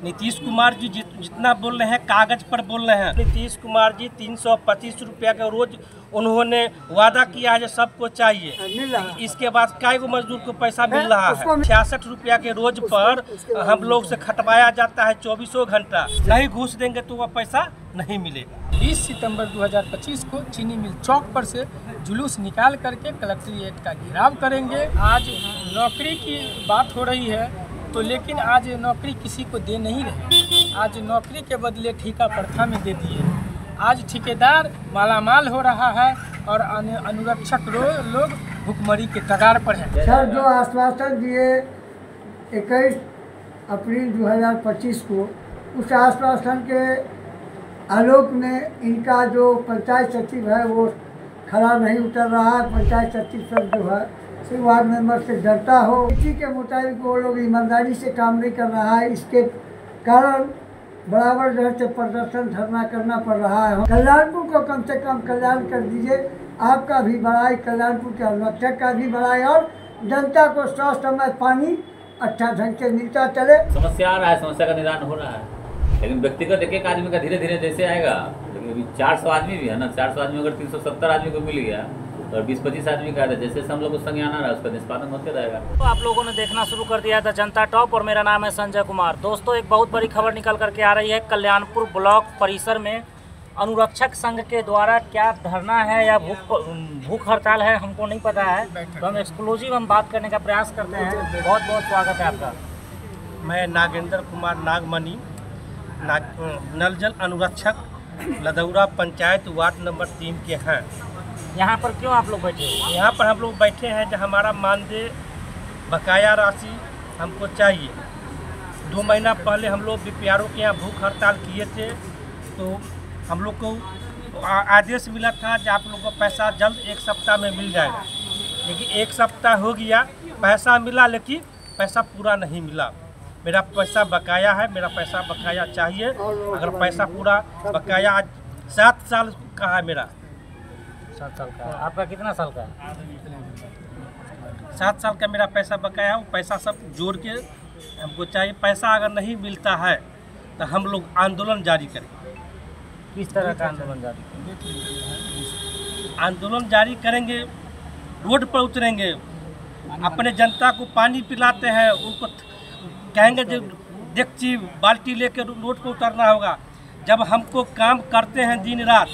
नीतीश कुमार जी जितना बोल रहे हैं कागज पर बोल रहे हैं। नीतीश कुमार जी 325 रुपया का रोज उन्होंने वादा किया है जो सबको चाहिए। इसके बाद कई गो मजदूर को पैसा मिल रहा है। 66 रुपया के रोज पर हम लोग से खटवाया जाता है 24 घंटा। नहीं घूस देंगे तो वह पैसा नहीं मिलेगा। 20 सितंबर 2025 को चीनी मिल चौक पर से जुलूस निकाल करके कलेक्ट्रेट का घेराव करेंगे। आज नौकरी की बात हो रही है तो लेकिन आज नौकरी किसी को दे नहीं रहे। आज नौकरी के बदले ठेका प्रथा में दे दिए। आज ठेकेदार मालामाल हो रहा है और अनुरक्षक लोग भुखमरी के कगार पर हैं। सर, जो आश्वासन दिए 21 अप्रैल 2025 को, उस आश्वासन के आलोक में इनका जो पंचायत सचिव है वो खरा नहीं उतर रहा है। पंचायत सचिव सब जो है वार्ड मेंबर से डरता हो। इसी के मुताबिक वो लोग ईमानदारी से काम नहीं कर रहा है। इसके कारण बराबर घर से प्रदर्शन धरना करना पड़ रहा है। कल्याणपुर को कम से कम कल्याण कर दीजिए। आपका भी बढ़ाई, कल्याणपुर के अनुरक्षक का भी बढ़ाई और जनता को सौ समय पानी अच्छा ढंग से मिलता चले। समस्या आ रहा है, समस्या का निदान हो रहा है, लेकिन व्यक्तिगत एक आदमी का धीरे धीरे जैसे आएगा। लेकिन अभी 400 आदमी भी है ना, 400 आदमी अगर 370 आदमी को मिल गया और 20-25 आदमी का है, जैसे हम लोग को संज्ञान आ रहा है उसका निष्पादन होते रहेगा। तो आप लोगों ने देखना शुरू कर दिया था जनता टॉप और मेरा नाम है संजय कुमार। दोस्तों, एक बहुत बड़ी खबर निकल करके आ रही है। कल्याणपुर ब्लॉक परिसर में अनुरक्षक संघ के द्वारा क्या धरना है या भूख हड़ताल है हमको नहीं पता है, तो हम एक्सक्लूसिव बात करने का प्रयास करते हैं। बहुत बहुत स्वागत है आपका। मैं नागेंद्र कुमार नागमणि, नलजल अनुरक्षक लदौरा पंचायत वार्ड नंबर 3 के हैं। यहाँ पर क्यों आप लोग बैठे हैं? यहाँ पर हम लोग बैठे हैं जो हमारा मानदेय बकाया राशि हमको चाहिए। 2 महीना पहले हम लोग बीपीआरओ के यहाँ भूख हड़ताल किए थे, तो हम लोग को आदेश मिला था कि आप लोग को पैसा जल्द 1 सप्ताह में मिल जाएगा। लेकिन 1 सप्ताह हो गया, पैसा मिला लेकिन पैसा पूरा नहीं मिला। मेरा पैसा बकाया है, मेरा पैसा बकाया चाहिए। अगर पैसा पूरा बकाया आज 7 साल का है मेरा। 7 साल का? आपका कितना साल का है? 7 साल का मेरा पैसा बकाया है। वो पैसा सब जोड़ के हमको चाहिए। पैसा अगर नहीं मिलता है तो हम लोग आंदोलन जारी करेंगे। किस तरह का आंदोलन जारी करेंगे? आंदोलन जारी करेंगे, रोड पर उतरेंगे, अपने जनता को पानी पिलाते हैं, उनको कहेंगे जो डेगची बाल्टी लेकर रोड पर उतरना होगा। जब हमको काम करते हैं दिन रात,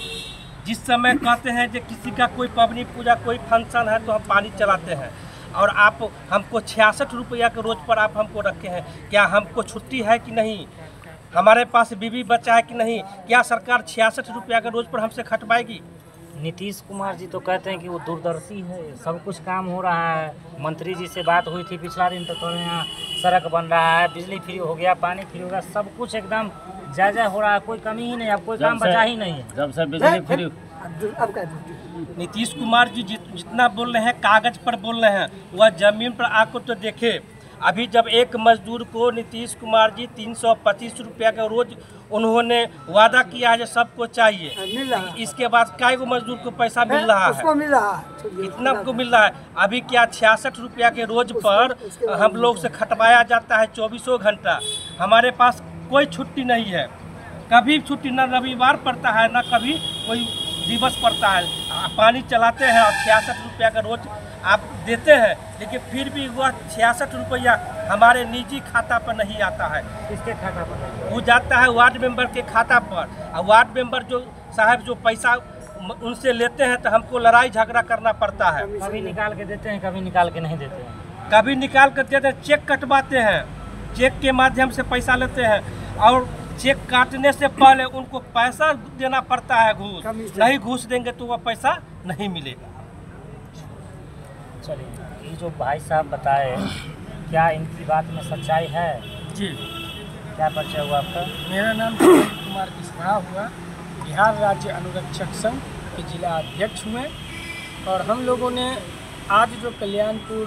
जिस समय कहते हैं कि किसी का कोई पबनी पूजा कोई फंक्शन है तो हम पानी चलाते हैं, और आप हमको 66 रुपया के रोज पर आप हमको रखे हैं। क्या हमको छुट्टी है कि नहीं? हमारे पास बीवी बच्चा है कि नहीं? क्या सरकार 66 रुपया के रोज पर हमसे खटवाएगी? नीतीश कुमार जी तो कहते हैं कि वो दूरदर्शी है, सब कुछ काम हो रहा है। मंत्री जी से बात हुई थी पिछला दिन, तो यहाँ सड़क बन रहा है, बिजली फ्री हो गया, पानी फ्री हो गया, सब कुछ एकदम जायजा हो रहा है, कोई कमी ही नहीं, अब कोई काम बचा ही नहीं है। जब से बिजली फ्री नीतीश कुमार जी जितना बोल रहे हैं कागज पर बोल रहे हैं, वह जमीन पर आकर तो देखे। अभी जब एक मजदूर को नीतीश कुमार जी 325 रुपया का रोज उन्होंने वादा किया है जो सबको चाहिए। इसके बाद कई गो मजदूर को पैसा मिल रहा है। कितना को मिल रहा है? अभी क्या 66 रुपया के रोज पर हम लोग से खटवाया जाता है 24 घंटा। हमारे पास कोई छुट्टी नहीं है, कभी छुट्टी ना रविवार पड़ता है ना कभी कोई दिवस पड़ता है। पानी चलाते हैं और 66 रुपया का रोज आप देते हैं, लेकिन फिर भी वह 66 रुपया हमारे निजी खाता पर नहीं आता है। किसके खाता पर? वो जाता है वार्ड मेंबर के खाता पर, और वार्ड मेंबर जो साहब जो पैसा उनसे लेते हैं तो हमको लड़ाई झगड़ा करना पड़ता है। कभी निकाल के देते हैं, कभी निकाल के नहीं देते हैं। कभी निकाल कर देते हैं, चेक कटवाते हैं, चेक के माध्यम से पैसा लेते हैं, और चेक काटने से पहले उनको पैसा देना पड़ता है घूस। नहीं घूस देंगे तो वह पैसा नहीं मिलेगा। चलिए, ये जो भाई साहब बताए, क्या इनकी बात में सच्चाई है? जी। क्या परिचय हुआ आपका? मेरा नाम कुमार किस्ना हुआ, बिहार राज्य अनुरक्षक संघ के जिला अध्यक्ष हुए। और हम लोगों ने आज जो कल्याणपुर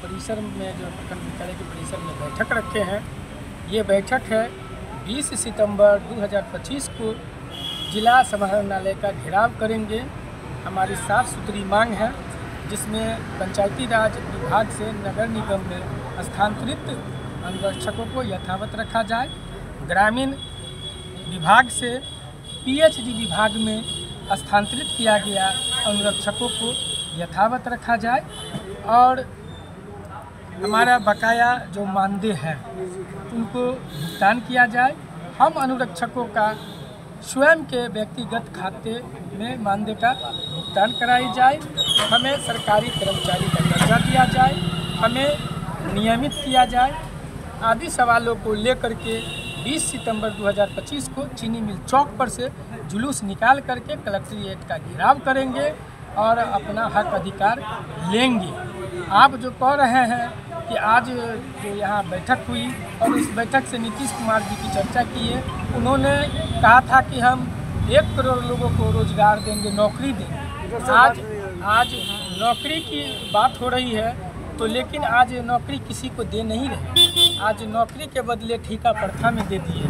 परिसर में, जो प्रखंड मुख्यालय के परिसर में बैठक रखे हैं, ये बैठक है 20 सितंबर 2025 को जिला समाहरणालय का घेराव करेंगे। हमारी साफ सुथरी मांग है, जिसमें पंचायती राज विभाग से नगर निगम में स्थानांतरित अनुरक्षकों को यथावत रखा जाए ग्रामीण विभाग से पीएचडी विभाग में स्थानांतरित किया गया अनुरक्षकों को यथावत रखा जाए और हमारा बकाया जो मानदेय है उनको भुगतान किया जाए। हम अनुरक्षकों का स्वयं के व्यक्तिगत खाते में मानदेय का भुगतान कराई जाए। हमें सरकारी कर्मचारी का दर्जा दिया जाए, हमें नियमित किया जाए आदि सवालों को लेकर के 20 सितंबर 2025 को चीनी मिल चौक पर से जुलूस निकाल करके कलेक्ट्रेट का घेराव करेंगे और अपना हक अधिकार लेंगे। आप जो कह रहे हैं कि आज जो यहाँ बैठक हुई और इस बैठक से नीतीश कुमार जी की चर्चा की है, उन्होंने कहा था कि हम 1 करोड़ लोगों को रोजगार देंगे, नौकरी देंगे। आज नौकरी की बात हो रही है तो लेकिन आज नौकरी किसी को दे नहीं रहे। आज नौकरी के बदले ठेका प्रथा में दे दिए।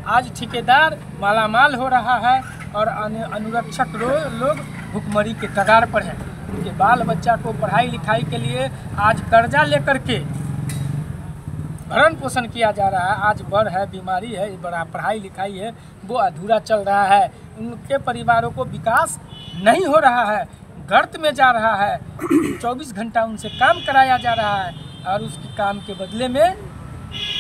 आज ठेकेदार मालामाल हो रहा है और अनुरक्षक लोग भुखमरी के कगार पर हैं। उनके बाल बच्चा को पढ़ाई लिखाई के लिए आज कर्जा लेकर के भरण पोषण किया जा रहा है। आज बढ़ है, बीमारी है, बड़ा पढ़ाई लिखाई है, वो अधूरा चल रहा है। उनके परिवारों को विकास नहीं हो रहा है, गर्त में जा रहा है। 24 घंटा उनसे काम कराया जा रहा है और उसके काम के बदले में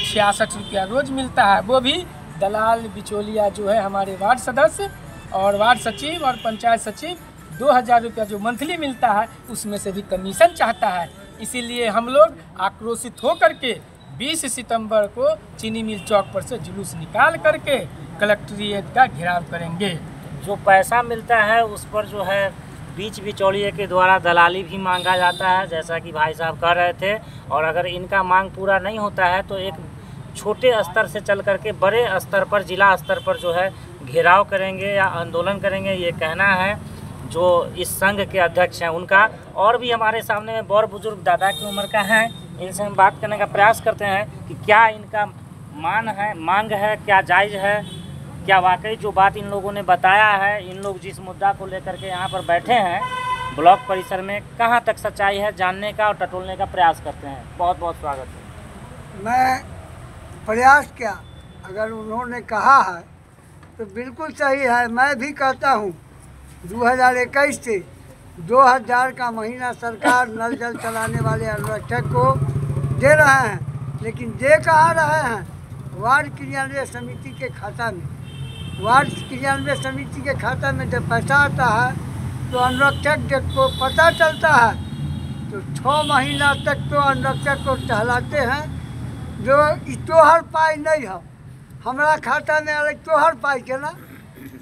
66 रुपया रोज मिलता है। वो भी दलाल बिचौलिया जो है हमारे वार्ड सदस्य और वार्ड सचिव और पंचायत सचिव 2000 रुपया जो मंथली मिलता है उसमें से भी कमीशन चाहता है। इसीलिए हम लोग आक्रोशित होकर के 20 सितंबर को चीनी मिल चौक पर से जुलूस निकाल करके कलेक्ट्रेट का घेराव करेंगे। जो पैसा मिलता है उस पर जो है बीच बिचौलिए के द्वारा दलाली भी मांगा जाता है, जैसा कि भाई साहब कह रहे थे। और अगर इनका मांग पूरा नहीं होता है तो एक छोटे स्तर से चल करके बड़े स्तर पर, जिला स्तर पर जो है घेराव करेंगे या आंदोलन करेंगे, ये कहना है जो इस संघ के अध्यक्ष हैं उनका। और भी हमारे सामने में बड़ बुजुर्ग दादा की उम्र का हैं, इनसे हम बात करने का प्रयास करते हैं कि क्या इनका मांग है, क्या जायज़ है, क्या वाकई जो बात इन लोगों ने बताया है, इन लोग जिस मुद्दा को लेकर के यहाँ पर बैठे हैं ब्लॉक परिसर में, कहाँ तक सच्चाई है जानने का और टटोलने का प्रयास करते हैं। बहुत बहुत स्वागत है। मैं प्रयास क्या, अगर उन्होंने कहा है तो बिल्कुल सही है। मैं भी कहता हूँ 2021 से 2000 का महीना सरकार नल जल चलाने वाले अनुरक्षक को दे रहे हैं, लेकिन दे कहाँ रहे हैं? वार्ड क्रियान्वयन समिति के खाता में। वार्ड क्रियान्वयन समिति के खाता में जब पैसा आता है तो अनुरक्षक जब को पता चलता है तो 6 महीना तक तो अनुरक्षक को टहलाते हैं जो तोहर पाई नहीं है, हमारा खाता में अलग तोहर पाई के ना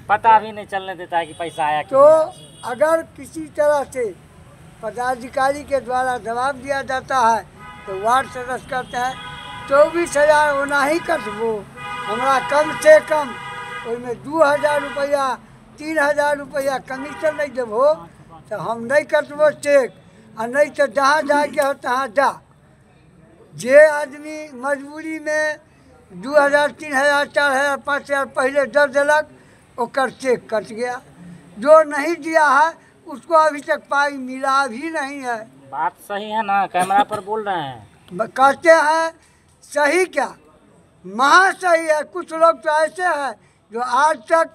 पता भी नहीं चलने देता है कि पैसा आया तो अगर किसी तरह से पदाधिकारी के द्वारा दबाव दिया जाता है तो वार्ड सदस्य कहते हैं 24,000 होना ही कटबो, हमारा कम से कम उसमें 2,000 रुपया 3,000 रुपया कमीशन नहीं देबो तो हम नहीं कटबो चेक, और नहीं तो जहाँ जाके हो तहाँ जा। जे आदमी मजबूरी में 2,000 3,000 4,000 5,000 पहले दर दिलक ओकर चेक कट गया, जो नहीं दिया है उसको अभी तक पाई मिला भी नहीं है। बात सही है ना, कैमरा पर बोल रहे हैं। कहते हैं सही क्या, महा सही है। कुछ लोग तो ऐसे हैं जो आज तक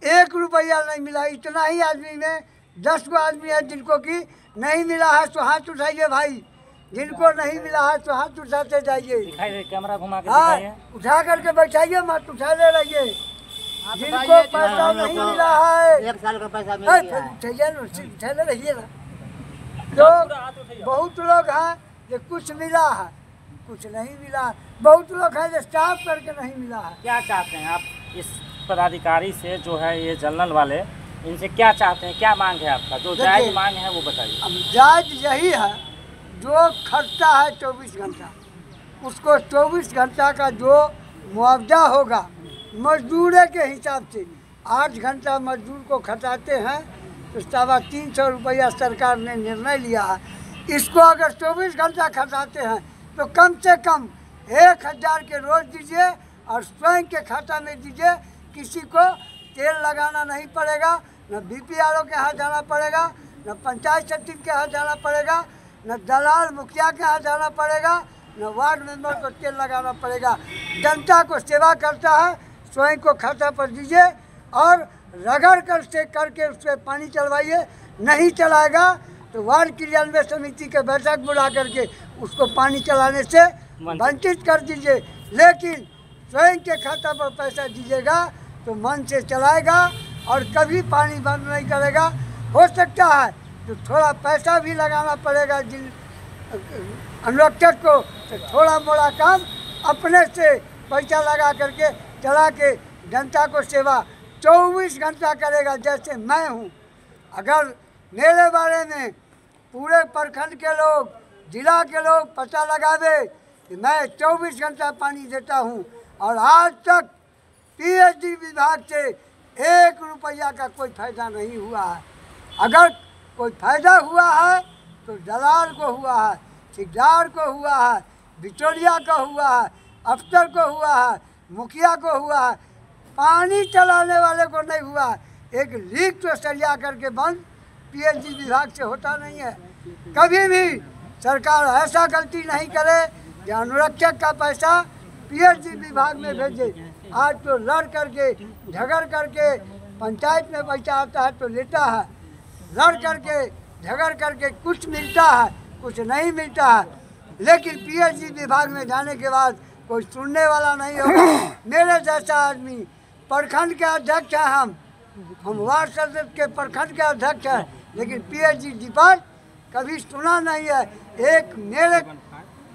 1 रुपया नहीं मिला। इतना ही आदमी में 10 गो आदमी है जिनको कि नहीं मिला है तो हाथ उठाइए भाई, जिनको नहीं मिला है तो हाथ उठाते जाइए। दिखाई दे, कैमरा घुमा के हाँ, दिखाइए। उठा करके बैठाइए, मत उठाते रहिए। जिनको पैसा नहीं मिला है 1 साल का पैसा मिल फिर गया है। उठाइए रहिए ना। तो बहुत लोग हैं जो कुछ मिला है, कुछ नहीं मिला। बहुत लोग हैं जो स्टाफ करके नहीं मिला है। क्या चाहते हैं आप इस पदाधिकारी से, जो है ये जनरल वाले, इनसे क्या चाहते हैं, क्या मांग है आपका? जो जायज मांग है वो बताइए। अब जायज यही है, जो खर्चा है 24 घंटा उसको 24 घंटा का जो मुआवजा होगा मजदूर के हिसाब से। 8 घंटा मजदूर को खटाते हैं तो 350 रुपया सरकार ने निर्णय लिया है। इसको अगर 24 घंटा खटाते हैं तो कम से कम 1,000 के रोज दीजिए और स्वयं के खाता में दीजिए। किसी को तेल लगाना नहीं पड़ेगा, न BPRO के यहाँ जाना पड़ेगा, न पंचायत सचिव के यहाँ जाना पड़ेगा, न दलाल मुखिया के यहाँ जाना पड़ेगा, न वार्ड मेंबर को तेल लगाना पड़ेगा। जनता को सेवा करता है, स्वयं को खाता पर दीजिए और रगड़ कर से करके उससे पानी चलवाइए। नहीं चलाएगा तो वार्ड क्रियान्वयन समिति के बैठक बुला करके उसको पानी चलाने से वंचित कर दीजिए। लेकिन स्वयं के खाता पर पैसा दीजिएगा तो मन से चलाएगा और कभी पानी बंद नहीं करेगा। हो सकता है तो थोड़ा पैसा भी लगाना पड़ेगा जिन अनुरक्षक को, तो थोड़ा मोड़ा काम अपने से पैसा लगा करके चला के जनता को सेवा 24 घंटा करेगा। जैसे मैं हूँ, अगर मेरे बारे में पूरे प्रखंड के लोग, जिला के लोग पता लगावे कि मैं 24 घंटा पानी देता हूँ और आज तक पीएचडी विभाग से 1 रुपया का कोई फायदा नहीं हुआ है। अगर कोई फायदा हुआ है तो दलाल को हुआ है, ठेकेदार को हुआ है, बिचौलिया को हुआ है, अफसर को हुआ है, मुखिया को हुआ है, पानी चलाने वाले को नहीं हुआ। एक लीक तो सरिया करके बंद पीएचडी विभाग से होता नहीं है। कभी भी सरकार ऐसा गलती नहीं करे कि अनुरक्षक का पैसा पीएचडी विभाग में भेजे। आज तो लड़ करके झगड़ करके पंचायत में पैसा आता है तो लेता है, लड़ करके झगड़ करके कुछ मिलता है, कुछ नहीं मिलता है। लेकिन पीएचडी विभाग में जाने के बाद कोई सुनने वाला नहीं होगा। मेरे जैसा आदमी प्रखंड के अध्यक्ष हैं, हम वार्ड सदस्य के प्रखंड के अध्यक्ष हैं, लेकिन पीएचडी डिपार्ट कभी सुना नहीं है। एक मेरे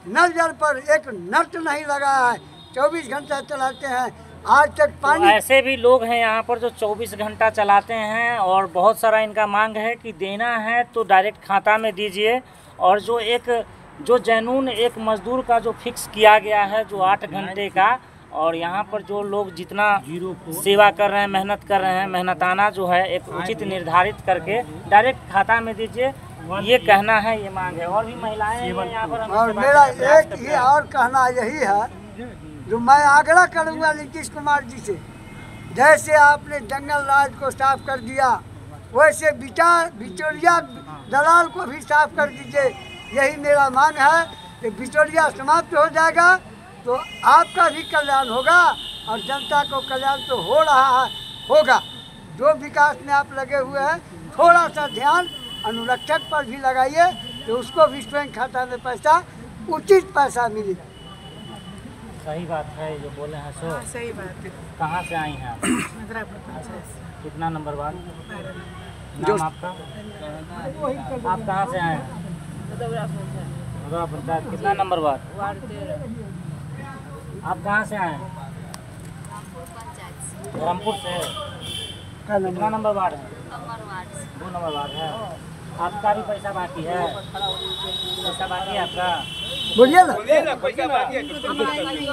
नल पर एक नट नहीं लगा है, 24 घंटा चलाते हैं आज तक पानी। तो ऐसे भी लोग हैं यहाँ पर जो 24 घंटा चलाते हैं और बहुत सारा इनका मांग है कि देना है तो डायरेक्ट खाता में दीजिए। और जो जनून एक मजदूर का जो फिक्स किया गया है जो 8 घंटे का, और यहाँ पर जो लोग जितना सेवा कर रहे हैं, मेहनत कर रहे हैं, मेहनताना जो है एक उचित निर्धारित करके डायरेक्ट खाता में दीजिए, ये कहना है, ये मांग है। और भी महिलाएं हैं यहाँ पर। और मेरा एक ही और कहना यही है जो मैं आग्रह करूँगा नीतीश कुमार जी से, जैसे आपने जंगल राज को साफ कर दिया वैसे बिचौलिया दलाल को भी साफ कर दीजिए। यही मेरा मांग है कि बिचौलिया समाप्त हो जाएगा तो आपका भी कल्याण होगा और जनता को कल्याण तो हो रहा है, होगा। जो विकास में आप लगे हुए हैं थोड़ा सा ध्यान अनुरक्षक पर भी लगाइए तो उसको भी स्वयं खाता में पैसा, उचित पैसा मिले। सही बात है जो बोले हैं सो। सही बात है। कहाँ से आई हैं आप? कितना नंबर वार्ड? नाम आपका? आप कहाँ से आए हैं? मधुरा पंचायत। कितना नंबर वार्ड? आप कहाँ से आए हैं? रामपुर से। कितना नंबर वार्ड है? 2 नंबर वार्ड है। आपका भी पैसा बाकी है? पैसा बाकी है आपका? बोलिए ना।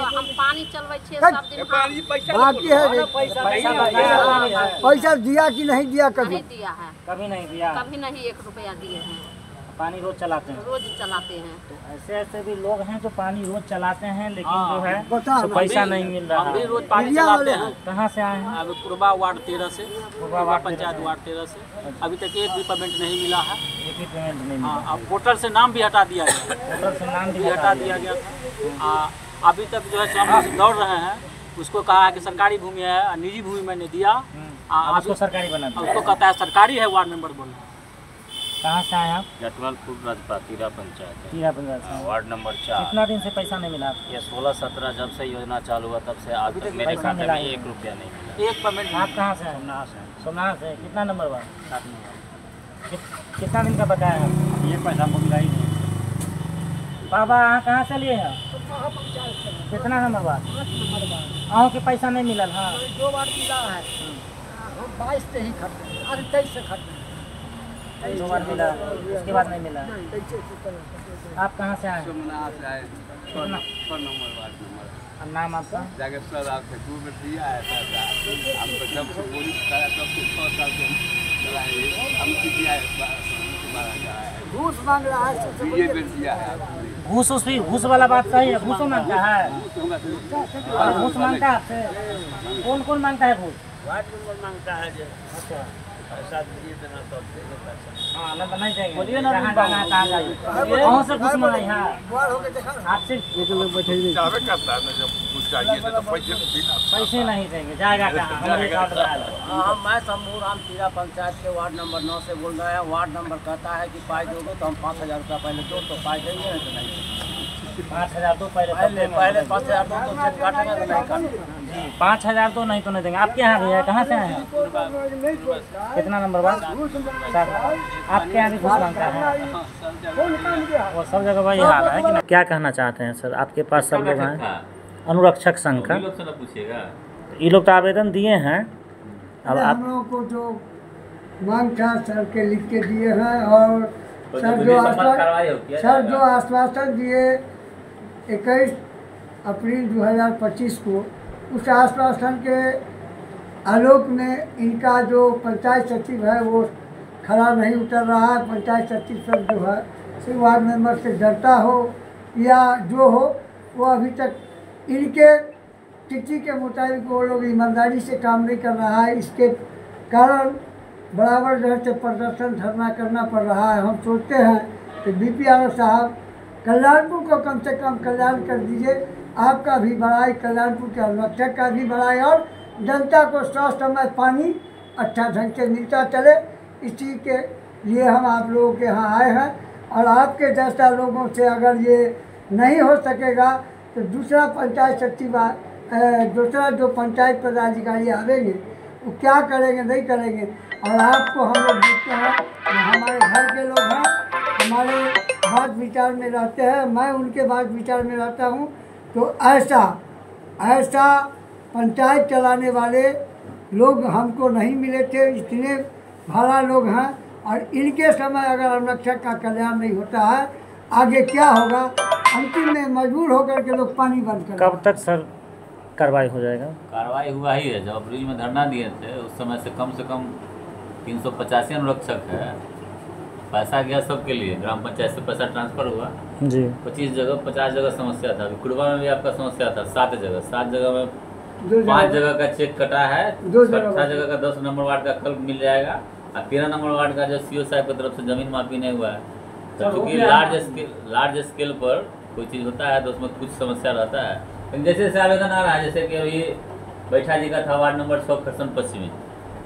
हम पानी चलवे 6-7 दिन बाकी है। पैसा दिया कि नहीं दिया? कभी नहीं दिया है, कभी नहीं दिया? कभी नहीं 1 रुपया दिए हैं। पानी रोज चलाते हैं? रोज चलाते हैं। तो ऐसे भी लोग हैं जो पानी रोज चलाते हैं लेकिन जो है बता तो पैसा नहीं मिल रहा है। रोज पानी चलाते हैं। कहाँ से आए हैं? अब पूर्वा वार्ड 13 से, पूर्वा पंचायत वार्ड 13 से अभी तक एक भी पेमेंट नहीं मिला है। एक भी पेमेंट नहीं मिला। हाँ, अब पोर्टल से नाम भी हटा दिया गया। पोर्टल से नाम भी हटा दिया गया था। अभी तक जो है हम दौड़ रहे हैं, उसको कहा है कि सरकारी भूमि है, निजी भूमि मैंने दिया। उसको सरकारी बना दिया। उसको कहता है सरकारी है, वार्ड मेंबर बोल। कहाँ से आए आप? जटवालपुर राजपा तीरा पंचायत है। तीरा पंचायत से। Ward number 4। कितना दिन से पैसा नहीं मिला आपको? ये 16-17 जब से योजना चालू हुआ तब से आज तक मेरे पैसा खाते मिला में है? 1 रुपया नहीं मिला। एक पेमेंट आप कहाँ से हैं? सोमनाथ से। कितना नंबर वार्ड? 7 नंबर। कितना दिन का बताया है? ये पैसा मुद्दा ही नहीं। बाबा कहाँ से लिए हैं? कितना नंबर वार्ड? अहूँ के पैसा नहीं मिलल? हाँ, 2 बार मिला है। 22 से ही खत्म, अरे 23 से खत्म। 2 बार मिला, उसके बाद नहीं मिला। आप कहाँ से आए? कितना? और नाम आपका? जागेश्वर राव थे। 2 में दिया है पैसा। हमको जब से पुलिस कराया तब से 100 साल से चलाएंगे। हमको दिया है, घूस मांग रहा है। ये बेच दिया है। घूस वाला बात सही है। घूसों मांगता है? घूस मांगता है आपसे? कौन मांगता है घूस? वार्ड मेंबर मांगता है। अच्छा, पैसा दिए देना तो देंगे पैसा। हाँ ना तो नहीं देंगे। बोलिए ना, कहाँ जाना है, कहाँ जाइए, कहाँ से कुछ मंगाई है आपसे? चाहे करता है ना, जब कुछ चाहिए तो पैसे बिना पैसे नहीं देंगे, जाएगा कहाँ? हमारे कार्ड बना लो। हाँ, मैं शंभू राम तीरा पंचायत के वार्ड नंबर 9 से बोल रहे हैं। वार्ड नंबर कहता है कि पाई दोगे तो हम 5,000 रुपया पहले दो तो पाई देंगे, नहीं तो नहीं। 5,000 दो पहले पहले 5,000 दो तो चेक काटेंगे तो नहीं काटेंगे। 5,000 तो नहीं तो नहीं देंगे। आपके यहाँ भी है? कहाँ से आए हैं? कितना नंबर बात? आपके यहाँ भी घूस मांगता है? वो सब जगह वही हाल है कि नहीं? क्या कहना चाहते हैं सर? आपके पास सब लोग हैं अनुरक्षक संघ का, लोग से ना पूछिएगा। ये लोग तो आवेदन दिए हैं। अब आप हम लोगों को जो मांग था सर के लिख के दिए हैं, और तो सर पुलिस जो सम्मत कार्रवाई हो किया सर जाएगा। जो आश्वासन दिए 21 अप्रैल 2025 को, उस आश्वासन के आलोक में इनका जो पंचायत सचिव है वो खड़ा नहीं उतर रहा है। पंचायत सचिव सर जो है सिर्फ वार्ड मेंबर से डरता हो या जो हो, वो अभी तक इनके तिथि के मुताबिक वो लोग ईमानदारी से काम नहीं कर रहा है। इसके कारण बराबर जो है प्रदर्शन धरना करना पड़ रहा है। हम सोचते हैं कि बीपीआर साहब कल्याणपुर को कम से कम कल्याण कर दीजिए। आपका भी बढ़ाई, कल्याणपुर के अनुरक्षक का भी बढ़ाई, और जनता को स्वस्थ समय पानी अच्छा ढंग से मिलता चले, इसी के लिए हम आप लोगों के यहाँ आए हैं। और आपके जैसा लोगों से अगर ये नहीं हो सकेगा तो दूसरा पंचायत सचिव दूसरा जो पंचायत पदाधिकारी आवेंगे वो क्या करेंगे नहीं करेंगे। और आपको हम लोग देखते हैं, हमारे घर के लोग हैं, हमारे बात विचार में रहते हैं, मैं उनके बात विचार में रहता हूँ। तो ऐसा पंचायत चलाने वाले लोग हमको नहीं मिले थे। इतने भला लोग हैं, और इनके समय अगर अनुरक्षक का कल्याण नहीं होता है, आगे क्या होगा? अंतिम में मजबूर होकर के लोग पानी बंद कर। कब तक सर कार्रवाई हो जाएगा? कार्रवाई हुआ ही है। जब अप्रैल में धरना दिए थे उस समय से कम 385 अनुरक्षक है। पैसा गया सबके लिए, ग्राम पंचायत से पैसा ट्रांसफर हुआ जी। 50 जगह समस्या था। अभी कुड़वा में भी आपका समस्या था 7 जगह में 5 जगह का चेक कटा है। 6 जगह का 10 नंबर वार्ड का कल मिल जाएगा, और 13 नंबर वार्ड का जो सीओ साहब की तरफ से जमीन माफी नहीं हुआ है। तो चूँकि लार्ज स्केल पर कोई चीज़ होता है तो उसमें कुछ समस्या रहता है। लेकिन जैसे जैसे आवेदन आ रहा है, जैसे कि अभी बैठा जी का था वार्ड नंबर 6 खरसन पश्चिमी,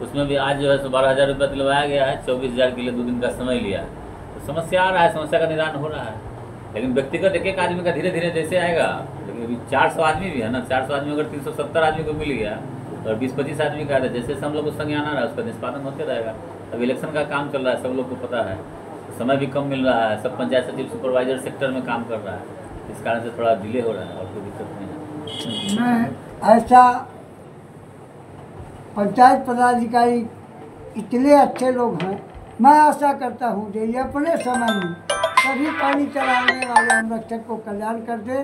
उसमें भी आज जो है 12,000 रुपया दिलवाया गया है। 24,000 के लिए 2 दिन का समय लिया। तो समस्या आ रहा है, समस्या का निदान हो रहा है। लेकिन व्यक्तिगत एक एक आदमी का धीरे धीरे जैसे आएगा। लेकिन अभी 400 आदमी भी है ना, 400 आदमी अगर 370 आदमी को मिल गया और 20-25 आदमी का है, जैसे हम लोग को संज्ञान आ रहा है उसका निष्पादन होते रहेगा। अब इलेक्शन का काम चल रहा है, सब लोग को पता है, तो समय भी कम मिल रहा है। सब पंचायत सचिव सुपरवाइजर सेक्टर में काम कर रहा है, इस कारण से थोड़ा डिले हो रहा है, और कोई दिक्कत नहीं है। मैं ऐसा पंचायत पदाधिकारी इतने अच्छे लोग हैं, मैं आशा करता हूँ कि ये अपने समय में सभी पानी चलाने वाले अनुरक्षक को कल्याण कर दे।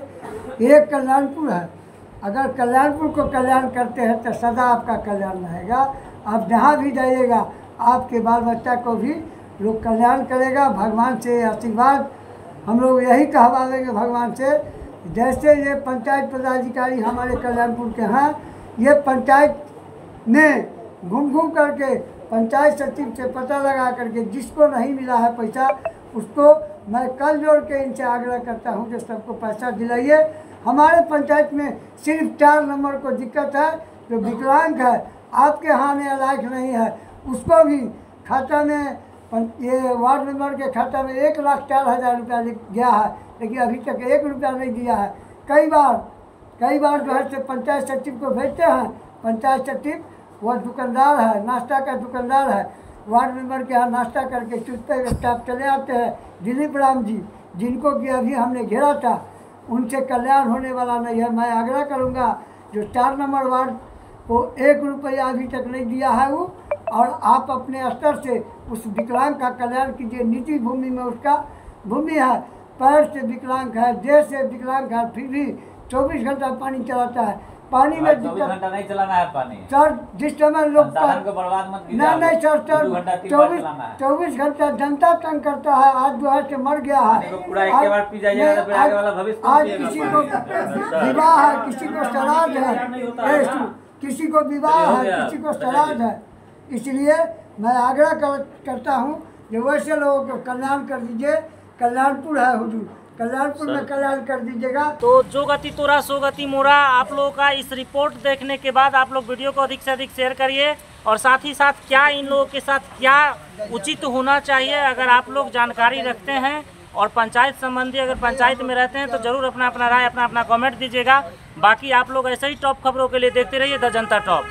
एक कल्याणपुर है, अगर कल्याणपुर को कल्याण करते हैं तो सदा आपका कल्याण रहेगा। आप जहाँ भी जाइएगा आपके बाल बच्चा को भी लोग कल्याण करेगा। भगवान से आशीर्वाद हम लोग यही कहवाएंगे भगवान से। जैसे ये पंचायत पदाधिकारी हमारे कल्याणपुर के हैं, ये पंचायत में घूम करके पंचायत सचिव से पता लगा करके जिसको नहीं मिला है पैसा, उसको मैं कल जोड़ के इनसे आग्रह करता हूँ कि सबको पैसा दिलाइए। हमारे पंचायत में सिर्फ 4 नंबर को दिक्कत है, जो विकलांग है, आपके यहाँ आने लायक नहीं है, उसको भी खाता में ये वार्ड मेंबर के खाता में 1,04,000 रुपया गया है, लेकिन अभी तक 1 रुपया नहीं दिया है। कई बार जो है से पंचायत सचिव को भेजते हैं, पंचायत सचिव वह दुकानदार है, नाश्ता का दुकानदार है, वार्ड मेंबर के यहाँ नाश्ता करके चुपते स्टाफ चले आते हैं। दिलीप राम जी, जिनको कि अभी हमने घेरा था, उनसे कल्याण होने वाला नहीं है। मैं आग्रह करूँगा जो 4 नंबर वार्ड को 1 रुपया अभी तक नहीं दिया है वो, और आप अपने स्तर से उस विकलांग का कल्याण कीजिए। निजी भूमि में उसका भूमि है, पैर से विकलांग है, देह से विकलांग है, फिर भी 24 घंटा पानी चलाता है। पानी में 24 घंटा नहीं चलाना है पानी सर, जिस समय लोग संसाधन को बर्बाद मत कीजिए। नहीं सर, 24 घंटा जनता तंग करता है। आज जो है से मर गया है, आज किसी को विवाह है, किसी को श्राद्ध है, किसी को विवाह है, किसी को श्राद्ध है, इसलिए मैं आग्रह करता हूँ कि वैसे लोगों को कल्याण कर दीजिए। कल्याणपुर है हुजूर, कल्याणपुर में कल्याण कर दीजिएगा। तो जो गति तोरा सो गति मोरा, आप लोगों का इस रिपोर्ट देखने के बाद आप लोग वीडियो को अधिक से अधिक शेयर करिए और साथ ही साथ क्या इन लोगों के साथ क्या उचित होना चाहिए, अगर आप लोग जानकारी रखते हैं और पंचायत संबंधी अगर पंचायत में रहते हैं तो जरूर अपना अपना राय अपना अपना कमेंट दीजिएगा। बाकी आप लोग ऐसे ही टॉप खबरों के लिए देखते रहिए द जनता टॉप।